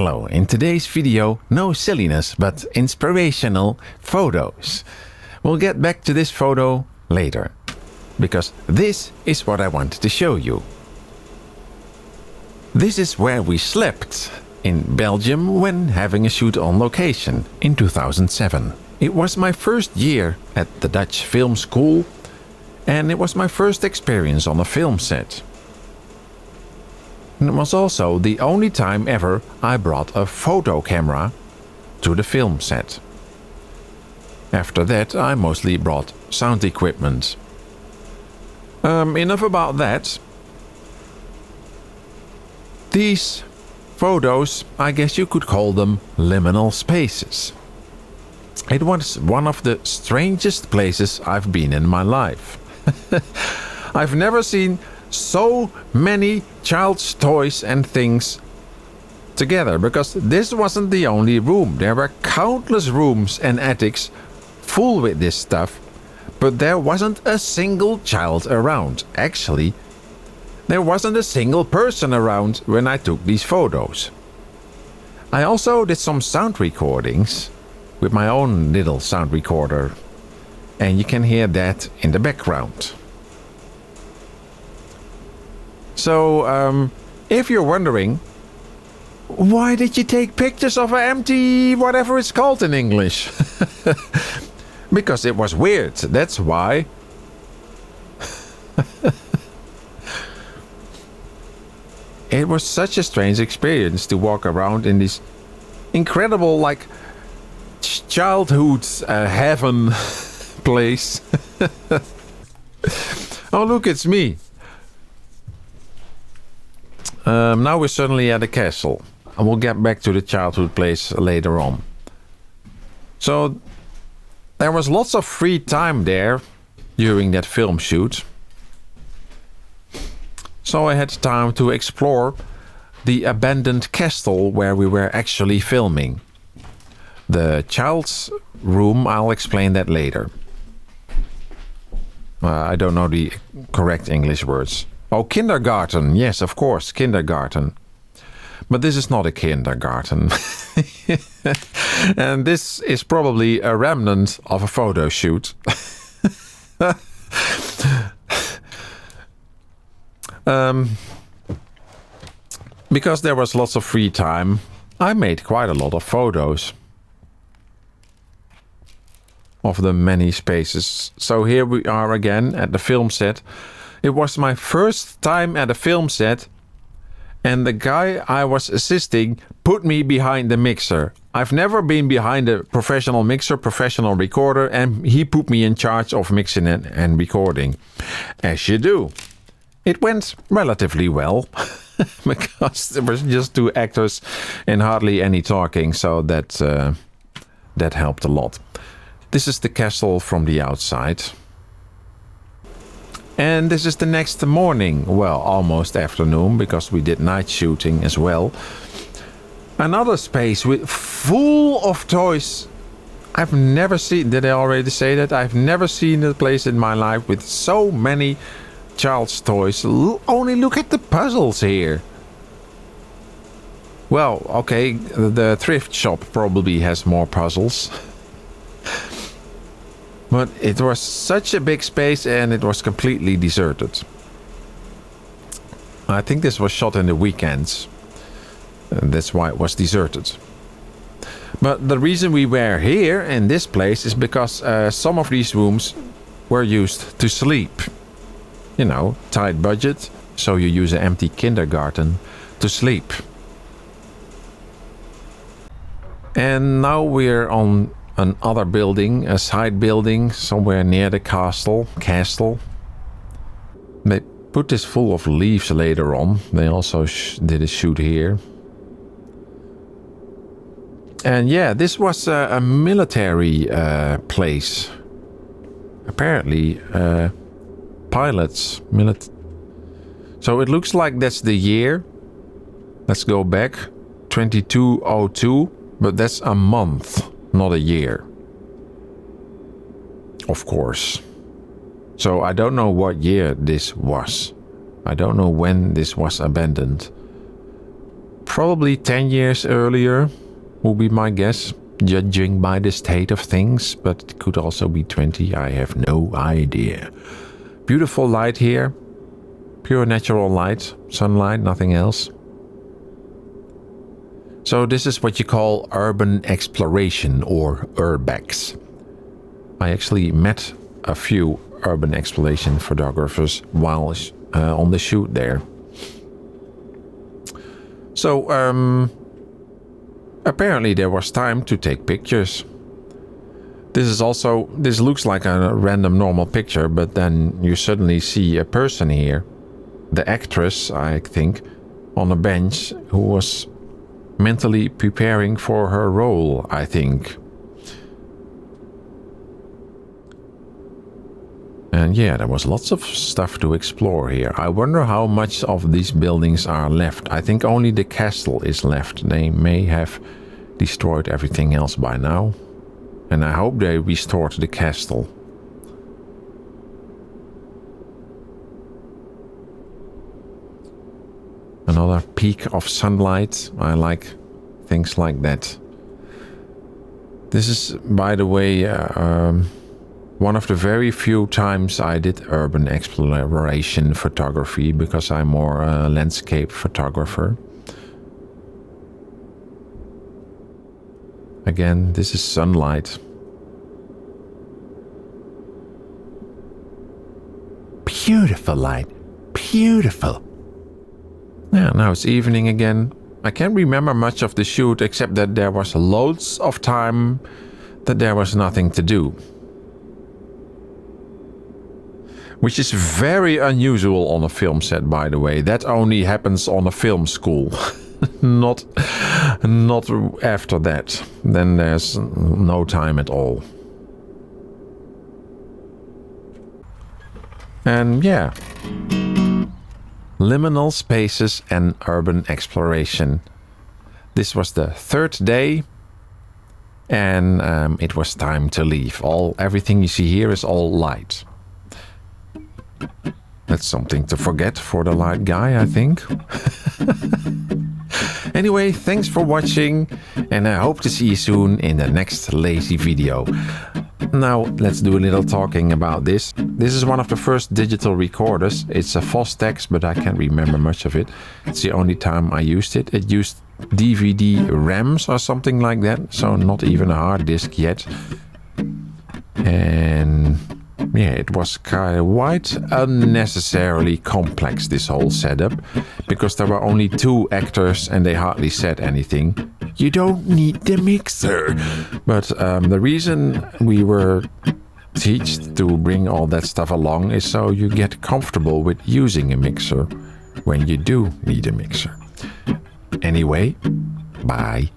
Hello, in today's video, no silliness, but inspirational photos. We'll get back to this photo later, because this is what I wanted to show you. This is where we slept in Belgium when having a shoot on location in 2007. It was my first year at the Dutch film school, and it was my first experience on a film set. And it was also the only time ever I brought a photo camera to the film set. After that, I mostly brought sound equipment. Enough about that. These photos, I guess you could call them liminal spaces. It was one of the strangest places I've been in my life. I've never seen so many child's toys and things together, because this wasn't the only room. There were countless rooms and attics full with this stuff, but there wasn't a single child around. Actually, there wasn't a single person around when I took these photos. I also did some sound recordings with my own little sound recorder, and you can hear that in the background. So, if you're wondering, why did you take pictures of an empty whatever it's called in English? Because it was weird, that's why. It was such a strange experience to walk around in this incredible, like, childhood heaven place. Oh, look, it's me. Now we're suddenly at a castle. And we'll get back to the childhood place later on. So, there was lots of free time there during that film shoot. So I had time to explore the abandoned castle where we were actually filming. The child's room, I'll explain that later. I don't know the correct English words. Oh, kindergarten. Yes, of course, kindergarten. But this is not a kindergarten. And this is probably a remnant of a photo shoot. Because there was lots of free time, I made quite a lot of photos of the many spaces. So here we are again at the film set. It was my first time at a film set, and the guy I was assisting put me behind the mixer. I've never been behind a professional mixer, professional recorder, and he put me in charge of mixing it and recording. As you do. It went relatively well, because there were just two actors and hardly any talking, so that helped a lot. This is the castle from the outside. And this is the next morning, well, almost afternoon, because we did night shooting as well. Another space full of toys. I've never seen, did I already say that? I've never seen a place in my life with so many child's toys. Only look at the puzzles here. Well, okay, the thrift shop probably has more puzzles. But it was such a big space and it was completely deserted. I think this was shot in the weekends. And that's why it was deserted. But the reason we were here in this place is because some of these rooms were used to sleep. You know, tight budget, so you use an empty kindergarten to sleep. And now we're on another building, a side building, somewhere near the castle. They put this full of leaves later on. They also did a shoot here. And yeah, this was a military place. Apparently, pilots. So it looks like that's the year. Let's go back. 2202. But that's a month, not a year. Of course. So I don't know what year this was. I don't know when this was abandoned. Probably 10 years earlier would be my guess, judging by the state of things, but it could also be 20, I have no idea. Beautiful light here, pure natural light, sunlight, nothing else. So this is what you call urban exploration, or Urbex. I actually met a few urban exploration photographers while on the shoot there. So apparently there was time to take pictures. This looks like a random normal picture, but then you suddenly see a person here, the actress, I think, on a bench, who was mentally preparing for her role, I think. And yeah, there was lots of stuff to explore here. I wonder how much of these buildings are left. I think only the castle is left. They may have destroyed everything else by now. And I hope they restored the castle. Another peak of sunlight. I like things like that. This is, by the way, one of the very few times I did urban exploration photography, because I'm more a landscape photographer. Again, this is sunlight. Beautiful light. Beautiful. Yeah, now it's evening again. I can't remember much of the shoot except that there was loads of time that there was nothing to do. Which is very unusual on a film set, by the way. That only happens on a film school. Not after that. Then there's no time at all. And yeah. Liminal spaces and urban exploration. This was the third day. And it was time to leave. Everything you see here is all light. That's something to forget for the light guy, I think. Anyway, thanks for watching, and I hope to see you soon in the next lazy video. Now, let's do a little talking about this. This is one of the first digital recorders. It's a Fostex, but I can't remember much of it. It's the only time I used it. It used DVD RAMs or something like that, so not even a hard disk yet. And yeah, it was quite unnecessarily complex, this whole setup, because there were only 2 actors and they hardly said anything. You don't need the mixer. But the reason we were taught to bring all that stuff along is so you get comfortable with using a mixer when you do need a mixer. Anyway, bye.